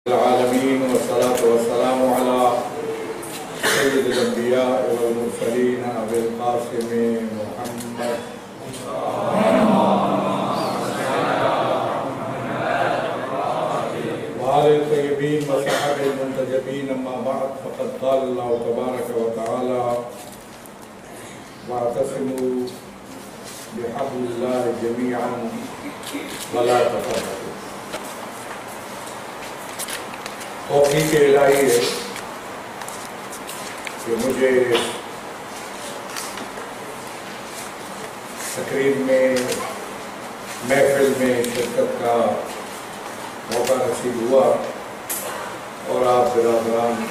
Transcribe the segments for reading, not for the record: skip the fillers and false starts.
العالمين والصلاة والسلام على سيد الأنبياء والمرسلين أبي القاسم محمد وآل الطيبين وصحبه المنتجبين. أما بعد، فقد قال الله تبارك وتعالى: واعتصموا بحبل الله جميعا ولا تفرقوا. توفیق الہی ہے کہ مجھے تقریب میں محفل میں شرکت کا موقع نصیب ہوا اور آپ برادران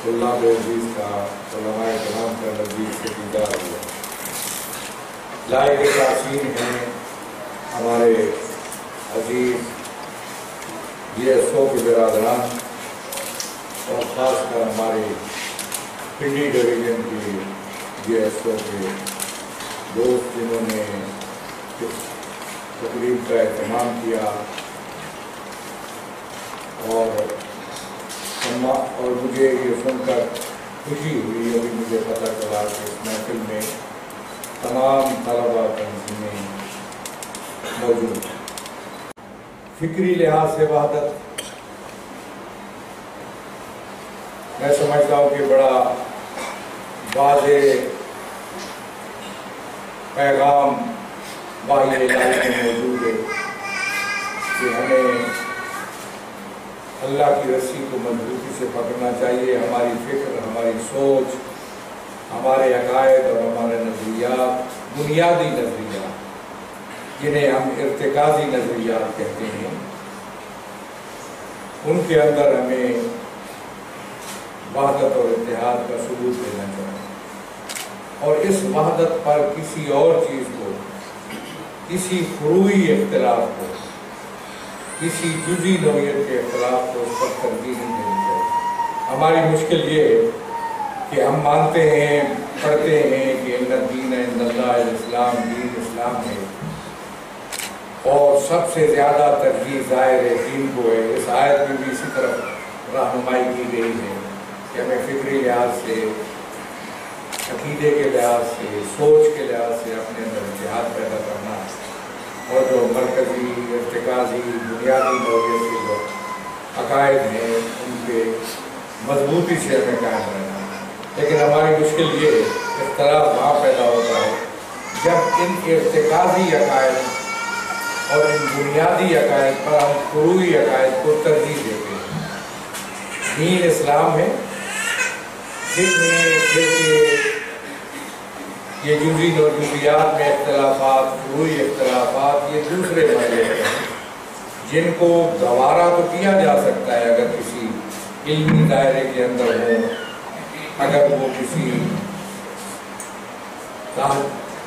طلاب عزیز کا، علماء کرام کا نزدیک سے دیدار ہوا. لائق تحسین ہیں ہمارے عزیز یہ سو کے برادران اور خاص کر ہمارے پنڈی ڈویژن کی یہ سو کے دوست جنہوں نے تقریب کا اہتمام کیا اور مجھے یہ سن کر خوشی ہوئی. ابھی مجھے پتہ چلا کہ اس محفل میں تمام طلباء تنظیمیں موجود ہیں. فکری لحاظ سے وحدت میں سمجھتا ہوں کہ بڑا واضح پیغام واحد الہی میں موجود ہے کہ ہمیں اللہ کی رسی کو مضبوطی سے پکڑنا چاہیے. ہماری فکر، ہماری سوچ، ہمارے عقائد اور ہمارے نظریات، بنیادی نظریات جنہیں ہم ارتکازی نظریات کہتے ہیں، ان کے اندر ہمیں وحدت اور اتحاد کا ثبوت دینا چاہیے اور اس وحدت پر کسی اور چیز کو، کسی فروعی اختلاف کو، کسی جزئی نوعیت کے اختلاف کو اس پر ترجیح نہیں دینی چاہیے. ہماری مشکل یہ ہے کہ ہم مانتے ہیں، پڑھتے ہیں کہ ان الدین عند اللہ الاسلام، دین اسلام ہے اور سب سے زیادہ ترجیح ظاہر ہے دین کو ہے. اس آیت میں بھی اسی طرف رہنمائی کی گئی ہے کہ ہمیں فکری لحاظ سے، عقیدے کے لحاظ سے، سوچ کے لحاظ سے اپنے اندر اتحاد پیدا کرنا اور جو مرکزی، ارتکازی، بنیادی نوعیت کے جو عقائد ہیں ان کے مضبوطی سے ہمیں قائم رہنا. لیکن ہماری مشکل یہ ہے، اختلاف وہاں پیدا ہوتا ہے جب ان ارتکازی عقائد اور ان بنیادی عقائد پر ہم فروعی عقائد کو ترجیح دیتے ہیں. دین اسلام ہے، جس میں یہ جزئی اور جزیات میں اختلافات، فروعی اختلافات، یہ دوسرے مسئلے ہیں جن کو گوارا تو کیا جا سکتا ہے اگر کسی علمی دائرے کے اندر ہو، اگر وہ کسی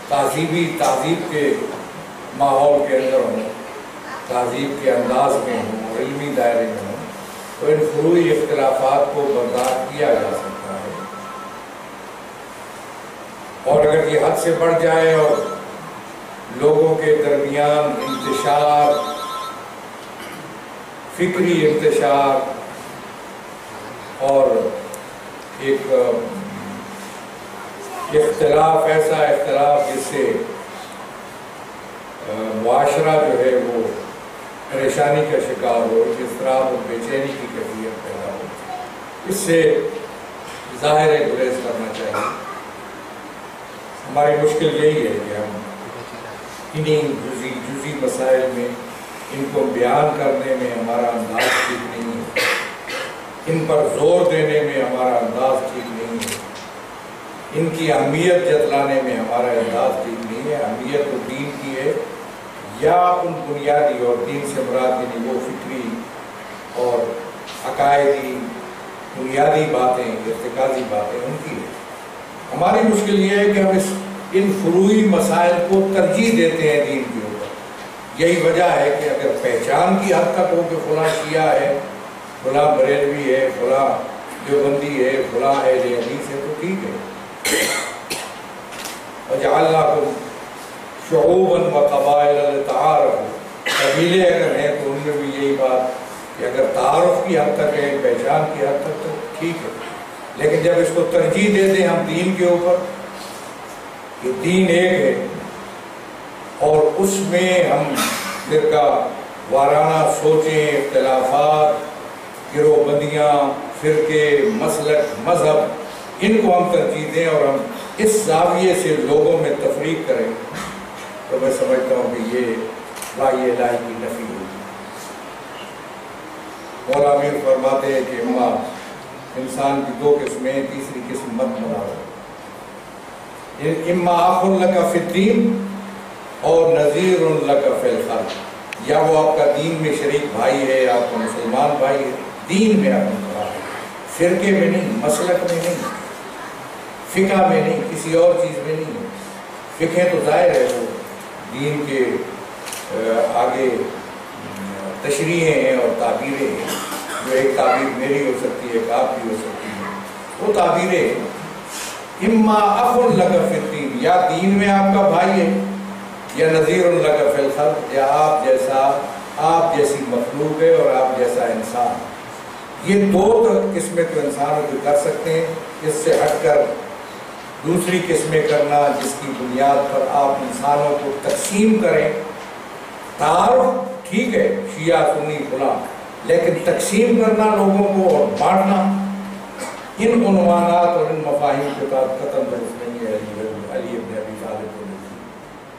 تہذیب کے ماحول کے اندر ہوں، تہذیب کے انداز میں ہوں، علمی دائرے میں ہوں، تو ان فروعی اختلافات کو برداشت کیا جا سکتا ہے. اور اگر یہ حد سے بڑھ جائے اور لوگوں کے درمیان انتشار، فکری انتشار اور ایک اختلاف، ایسا اختلاف جس سے معاشرہ جو ہے وہ پریشانی کا شکار ہو، اضطراب اور بے چینی کی کیفیت پیدا ہو، اس سے ظاہر گریز کرنا چاہیے. ہماری مشکل یہی ہے کہ ہم انہی جزئی مسائل میں ان کو بیان کرنے میں ہمارا انداز ٹھیک نہیں ہے، ان پر زور دینے میں ہمارا انداز ٹھیک نہیں ہے، ان کی اہمیت جتلانے میں ہمارا انداز ٹھیک نہیں ہے. اہمیت تو دین کی ہے، یا ان بنیادی، اور دین سے مراد یعنی وہ فکری اور عقائدی بنیادی باتیں، ارتکازی باتیں ان کی ہے. ہماری مشکل یہ ہے کہ ہم ان فروعی مسائل کو ترجیح دیتے ہیں دین کے اوپر. یہی وجہ ہے کہ اگر پہچان کی حد تک ہو کہ فلاں شیعہ ہے، فلاں بریلوی ہے، فلاں دیوبندی ہے، فلاں اہل حدیث ہے، تو ٹھیک ہے. وَجَعَلْنَاكُمْ شُعُوبًا وَقَبَائِلَ لِتَعَارَفُوا. قبیلے اگر ہیں تو ان میں بھی یہی بات کہ اگر کی حد تک ہے، پہچان کی حد تک تو ٹھیک ہے، لیکن جب اس کو ترجیح دے دیں ہم دین کے اوپر کہ دین ایک ہے اور اس میں ہم فرقہ وارانہ سوچیں، اختلافات، گروہ بندیاں، فرقے، مسلک، مذہب، ان کو ہم ترجیح دیں اور ہم اس زاویے سے لوگوں میں تفریق کریں، تو میں سمجھتا ہوں کہ یہ وحی الہی کی نفی ہوگی۔ مولا امیر فرماتے ہیں کہ اما انسان کی دو قسمیں، تیسری قسم مت بناؤ، اما اخ لک فی الدین اور نذیر لک فی الخلق، یا وہ آپ کا دین میں شریک بھائی ہے، آپ کا مسلمان بھائی ہے، دین میں آپ کا فرقے میں نہیں، مسلک میں نہیں، فقہ میں نہیں، کسی اور چیز میں نہیں۔ فقہ تو ظاہر ہے وہ دین کے آگے تشریحیں ہیں اور تعبیریں ہیں، جو ایک تعبیر میری ہو سکتی ہے، ایک آپ کی ہو سکتی ہے، وہ تعبیریں ہیں۔ اما اخ لک فی الدین، یا دین میں آپ کا بھائی ہے، یا نذیر لک فی الخلق، یا آپ جیسی مخلوق ہے اور آپ جیسا انسان۔ یہ دو قسمیں تو انسانوں کو کر سکتے ہیں، اس سے ہٹ کر دوسری قسمیں کرنا جس کی بنیاد پر آپ انسانوں کو تقسیم کریں، تعارف ٹھیک ہے، شیعہ سنی فلاں، لیکن تقسیم کرنا لوگوں کو اور بانٹنا، ان عنوانات اور ان مفاہیم کے ساتھ قطعاً درست نہیں ہے۔ علی ابن ابی طالب کو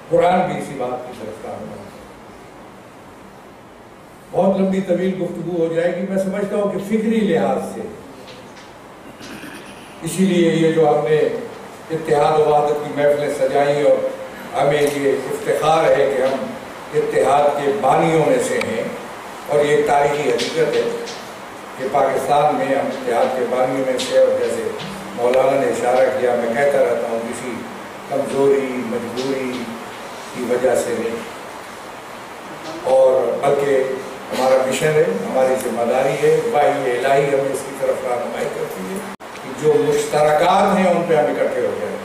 قرآن بھی اسی بات کی طرف ہے۔ بہت لمبی طویل گفتگو ہو جائے گی، میں سمجھتا ہوں کہ فکری لحاظ سے اسی لیے یہ جو ہم نے اتحاد و وحدت کی محفلیں سجائیں اور ہمیں یہ افتخار ہے کہ ہم اتحاد کے بانیوں میں سے ہیں، اور یہ تاریخی حقیقت ہے کہ پاکستان میں ہم اتحاد کے بانیوں میں سے، اور جیسے مولانا نے اشارہ کیا، میں کہتا رہتا ہوں کسی کمزوری مجبوری کی وجہ سے نہیں، اور بلکہ ہمارا مشن ہے، ہماری ذمہ داری ہے، وحی الہی ہمیں اس کی طرف رہنمائی کرتی ہے کہ جو مشترکات ہیں ان پہ ہم اکٹھے ہو جائیں،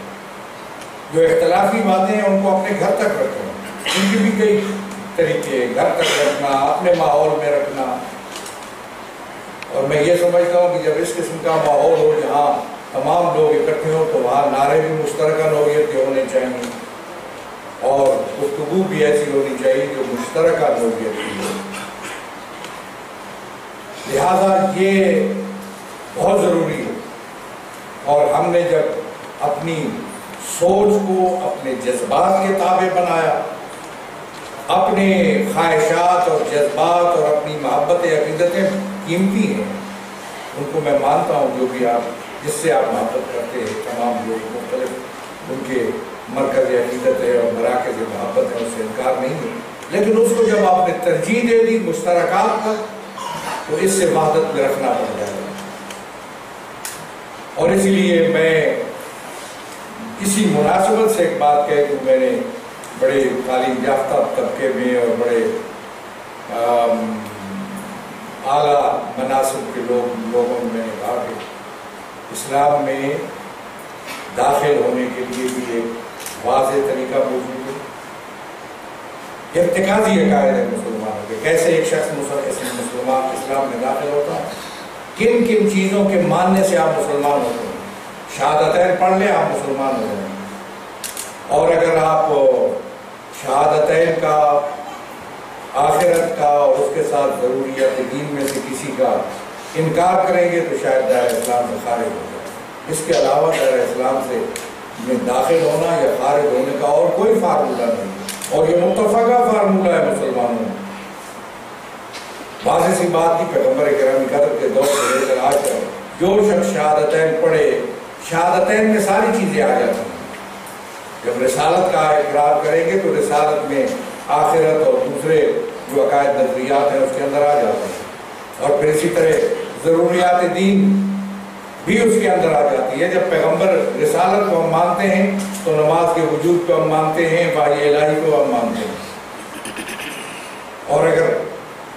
جو اختلافی باتیں ہیں ان کو اپنے گھر تک رکھیں، ان کی بھی کئی طریقے، گھر تک رکھنا، اپنے ماحول میں رکھنا، اور میں یہ سمجھتا ہوں کہ جب اس قسم کا ماحول ہو جہاں تمام لوگ اکٹھے ہوں تو وہاں نعرے بھی مشترکہ نوعیت کے ہونے چاہیے، اور گفتگو بھی ایسی ہونی چاہیے جو مشترکہ نوعیت کی ہو۔ لہذا یہ بہت ضروری ہے، اور ہم نے جب اپنی سوچ کو اپنے جذبات کے تابع بنایا، اپنے خواہشات اور جذبات اور اپنی محبت عقیدتیں قیمتی ہیں، ان کو میں مانتا ہوں، جو بھی آپ جس سے آپ محبت کرتے ہیں، تمام لوگ مختلف ان کے مرکز عقیدت ہے اور مراکز محبت ہے، اس سے انکار نہیں ہے، لیکن اس کو جب آپ نے ترجیح دے دی مشترکات پر تو اس سے وحدت میں رکھنا پڑ جائے گا۔ اور اسی لیے میں اسی مناسبت سے ایک بات کہہ کہ میں نے بڑے تعلیم یافتہ طبقے میں اور بڑے اعلیٰ مناصب کے لوگوں میں نے کہا کہ اسلام میں داخل ہونے کے لیے بھی ایک واضح طریقہ موجود ہے، ارتکازی عقائد ہے مسلمانوں کے، کیسے ایک شخص مسلمان اسلام میں داخل ہوتا ہے، کن کن چیزوں کے ماننے سے آپ مسلمان ہوتے ہیں۔ شہادتین پڑھ لیں آپ مسلمان ہو جائیں، اور اگر آپ شہادتین کا، آخرت کا اور اس کے ساتھ ضروریات دین میں سے کسی کا انکار کریں گے تو شاید دائرہ اسلام سے خارج ہو جائے۔ اس کے علاوہ دائرہ اسلام سے میں داخل ہونا یا خارج ہونے کا اور کوئی فارمولہ نہیں، اور یہ متفقہ فارمولہ ہے مسلمانوں میں۔ واضح سی بات کی، پیغمبر کرام قدر کے دور سے لے کر آج تک جو شخص شہادتین پڑھے، شہادتین میں ساری چیزیں آ جاتی ہیں۔ جب رسالت کا اقرار کریں گے تو رسالت میں آخرت اور دوسرے جو عقائد نظریات ہیں اس کے اندر آ جاتے ہیں، اور پھر اسی طرح ضروریات دین بھی اس کے اندر آ جاتی ہے۔ جب پیغمبر رسالت کو ہم مانتے ہیں تو نماز کے وجود کو ہم مانتے ہیں، وحی الہی کو ہم مانتے ہیں، اور اگر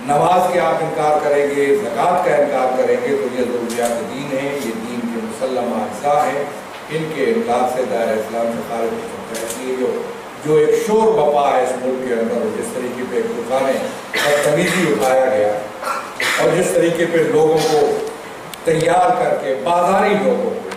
نماز کے آپ انکار کریں گے، زکوٰۃ کا انکار کریں گے تو یہ ضروریات دین ہیں، یہ دین کے مسلمہ اجزاء ہیں، ان کے انکار سے دائرہ اسلام سے خارج ہو سکتا ہے۔ اس لیے جو ایک شور بپا ہے اس ملک کے اندر، جس طریقے پہ ایک طوفان بدتمیزی اٹھایا گیا اور جس طریقے پہ لوگوں کو تیار کر کے بازاری لوگوں کو